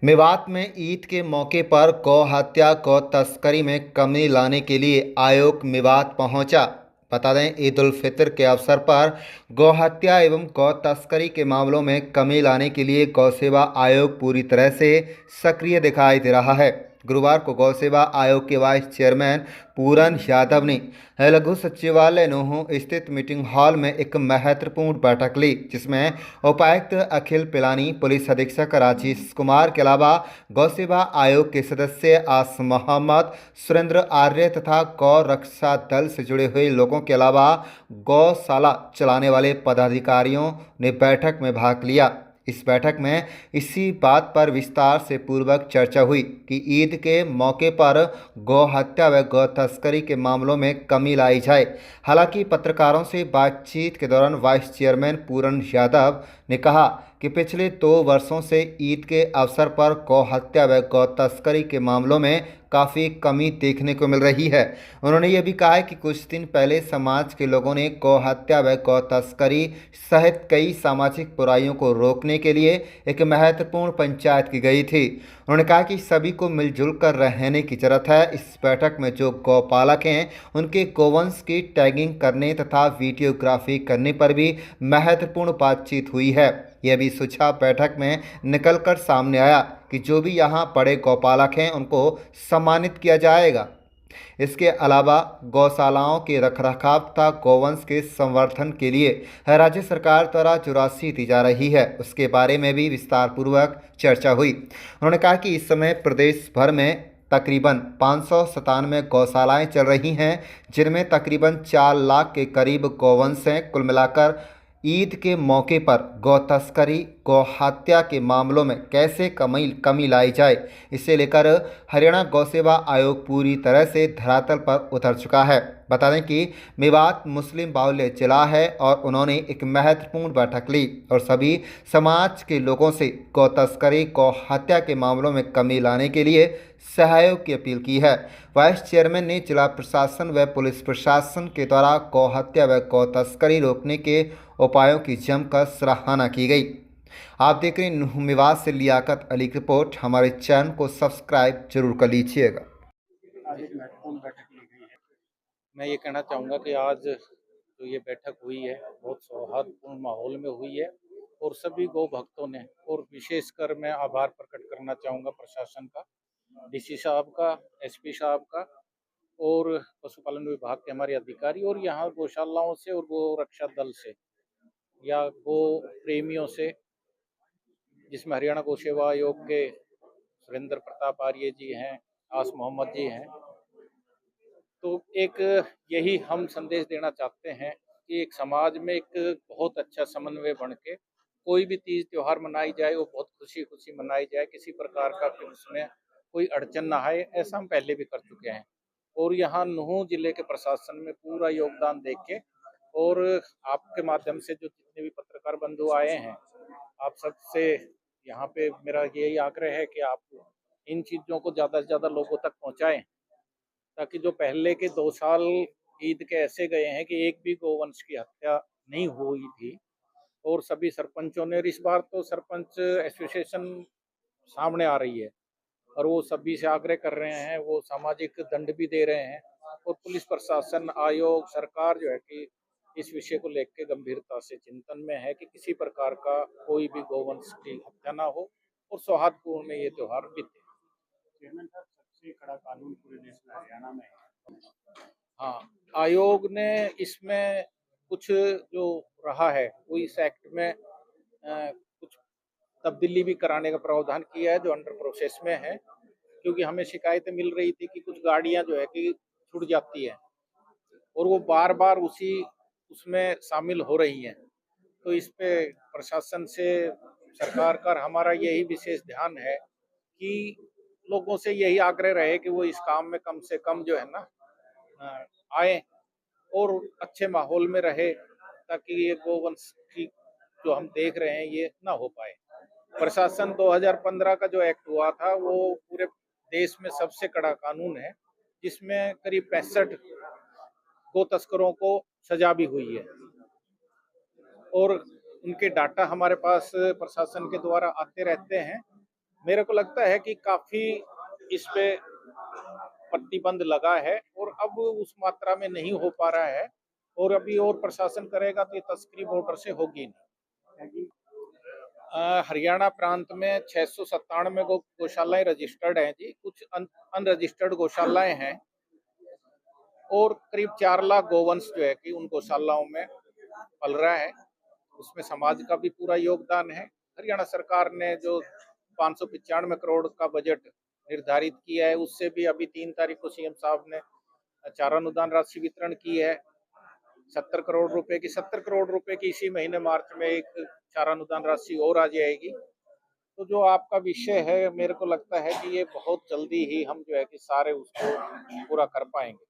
मेवात में ईद के मौके पर गौ हत्या गौ तस्करी में कमी लाने के लिए आयोग मेवात पहुंचा। बता दें, ईद उल फितर के अवसर पर गौ हत्या एवं गौ तस्करी के मामलों में कमी लाने के लिए गौ सेवा आयोग पूरी तरह से सक्रिय दिखाई दे रहा है। गुरुवार को गौ सेवा आयोग के वाइस चेयरमैन पूरन यादव ने लघु सचिवालय नूंह स्थित मीटिंग हॉल में एक महत्वपूर्ण बैठक ली, जिसमें उपायुक्त अखिल पिलानी, पुलिस अधीक्षक राजेश कुमार के अलावा गौ सेवा आयोग के सदस्य आस मोहम्मद, सुरेंद्र आर्य तथा गौ रक्षा दल से जुड़े हुए लोगों के अलावा गौशाला चलाने वाले पदाधिकारियों ने बैठक में भाग लिया। इस बैठक में इसी बात पर विस्तार से पूर्वक चर्चा हुई कि ईद के मौके पर गौ हत्या व गौ तस्करी के मामलों में कमी लाई जाए। हालांकि पत्रकारों से बातचीत के दौरान वाइस चेयरमैन पूरन यादव ने कहा कि पिछले 2 वर्षों से ईद के अवसर पर गौ हत्या व गौ तस्करी के मामलों में काफ़ी कमी देखने को मिल रही है। उन्होंने ये भी कहा है कि कुछ दिन पहले समाज के लोगों ने गौ हत्या व गौ तस्करी सहित कई सामाजिक बुराइयों को रोकने के लिए एक महत्वपूर्ण पंचायत की गई थी। उन्होंने कहा कि सभी को मिलजुल कर रहने की जरूरत है। इस बैठक में जो गौपालक हैं उनके गोवंश की टैगिंग करने तथा वीडियोग्राफी करने पर भी महत्वपूर्ण बातचीत हुई है। यह भी सुझाव बैठक में निकलकर सामने आया कि जो भी यहाँ बड़े गौपालक हैं उनको सम्मानित किया जाएगा। इसके अलावा गौशालाओं के रखरखाव तथा गौवंश के संवर्धन के लिए राज्य सरकार द्वारा जो राशि दी जा रही है उसके बारे में भी विस्तार पूर्वक चर्चा हुई। उन्होंने कहा कि इस समय प्रदेश भर में तकरीबन 597 गौशालाएं चल रही हैं, जिनमें तकरीबन 4 लाख के करीब गौवंश हैं। कुल मिलाकर ईद के मौके पर गौ तस्करी गौ हत्या के मामलों में कैसे कमी लाई जाए, इसे लेकर हरियाणा गौ सेवा आयोग पूरी तरह से धरातल पर उतर चुका है। बता दें कि मेवात मुस्लिम बाहुल्य जिला है और उन्होंने एक महत्वपूर्ण बैठक ली और सभी समाज के लोगों से गौ तस्करी गौ हत्या के मामलों में कमी लाने के लिए सहयोग की अपील की है। वाइस चेयरमैन ने जिला प्रशासन व पुलिस प्रशासन के द्वारा गौ हत्या व गौ तस्करी रोकने के उपायों की जमकर सराहना की गई। आप देख रहे हैं मेवात से लियाकत अली की रिपोर्ट। हमारे चैनल को सब्सक्राइब जरूर कर लीजिएगा। आज एक महत्वपूर्ण बैठक ली गई है। मैं ये कहना चाहूँगा कि आज जो ये बैठक हुई है बहुत सौहार्दपूर्ण माहौल में हुई है और सभी गौ भक्तों ने, और विशेषकर मैं आभार प्रकट करना चाहूँगा प्रशासन का, डीसी साहब का, एसपी साहब का और पशुपालन विभाग के हमारे अधिकारी और यहाँ गौशालाओं से और गौ रक्षा दल से या गो प्रेमियों से, जिसमें हरियाणा गौ सेवा आयोग के सुरेंद्र प्रताप आर्य जी हैं, आस मोहम्मद जी हैं। तो एक यही हम संदेश देना चाहते हैं कि एक समाज में एक बहुत अच्छा समन्वय बन के कोई भी तीज त्योहार मनाई जाए वो बहुत खुशी खुशी मनाई जाए, किसी प्रकार का फिर उसमें कोई अड़चन ना आए। ऐसा हम पहले भी कर चुके हैं और यहाँ नूंह जिले के प्रशासन में पूरा योगदान देख के और आपके माध्यम से जो जितने भी पत्रकार बंधु आए हैं, आप सबसे यहाँ पे मेरा यही आग्रह है कि आप इन चीज़ों को ज़्यादा से ज़्यादा लोगों तक पहुँचाएं, ताकि जो पहले के 2 साल ईद के ऐसे गए हैं कि एक भी गौवंश की हत्या नहीं हुई थी और सभी सरपंचों ने, और इस बार तो सरपंच एसोसिएशन सामने आ रही है और वो सभी से आग्रह कर रहे हैं, वो सामाजिक दंड भी दे रहे हैं और पुलिस प्रशासन आयोग सरकार जो है कि इस विषय को लेकर गंभीरता से चिंतन में है कि किसी प्रकार का कोई भी गौवंश की हत्या ना हो और सौहार्दपूर्ण में ये त्योहार बीते। चेयरमैन साहब, सबसे कड़ा कानून पूरे देश में हरियाणा में है। हाँ, आयोग ने इसमें कुछ जो रहा है वो इस एक्ट में कुछ तब्दीली भी कराने का प्रावधान किया है जो अंडर प्रोसेस में है, क्योंकि हमें शिकायतें मिल रही थी कि कुछ गाड़ियां जो है कि छूट जाती है और वो बार बार उसी उसमें शामिल हो रही हैं। तो इस पे प्रशासन से, सरकार का हमारा यही विशेष ध्यान है कि लोगों से यही आग्रह रहे कि वो इस काम में कम से कम जो है ना आए और अच्छे माहौल में रहे, ताकि ये गोवंश की जो हम देख रहे हैं ये ना हो पाए। प्रशासन 2015 का जो एक्ट हुआ था वो पूरे देश में सबसे कड़ा कानून है, जिसमें करीब 65 गो तस्करों को सजा भी हुई है और उनके डाटा हमारे पास प्रशासन के द्वारा आते रहते हैं मेरे को लगता है कि काफी इस पे प्रतिबंध लगा है और अब उस मात्रा में नहीं हो पा रहा है, और अभी और प्रशासन करेगा तो ये तस्करी बॉर्डर से होगी नहीं। हरियाणा प्रांत में 697 गौशालाएं रजिस्टर्ड हैं जी, कुछ अनरजिस्टर्ड गौशालाएं हैं, और करीब 4 लाख गोवंश जो है कि उन गौशालाओं में पल रहा है। उसमें समाज का भी पूरा योगदान है। हरियाणा सरकार ने जो 595 करोड़ का बजट निर्धारित किया है, उससे भी अभी 3 तारीख को सीएम साहब ने चारा अनुदान राशि वितरण की है 70 करोड़ रुपए की इसी महीने मार्च में एक चारा अनुदान राशि और आ जाएगी। तो जो आपका विषय है, मेरे को लगता है कि ये बहुत जल्दी ही हम जो है कि सारे उसको पूरा कर पाएंगे।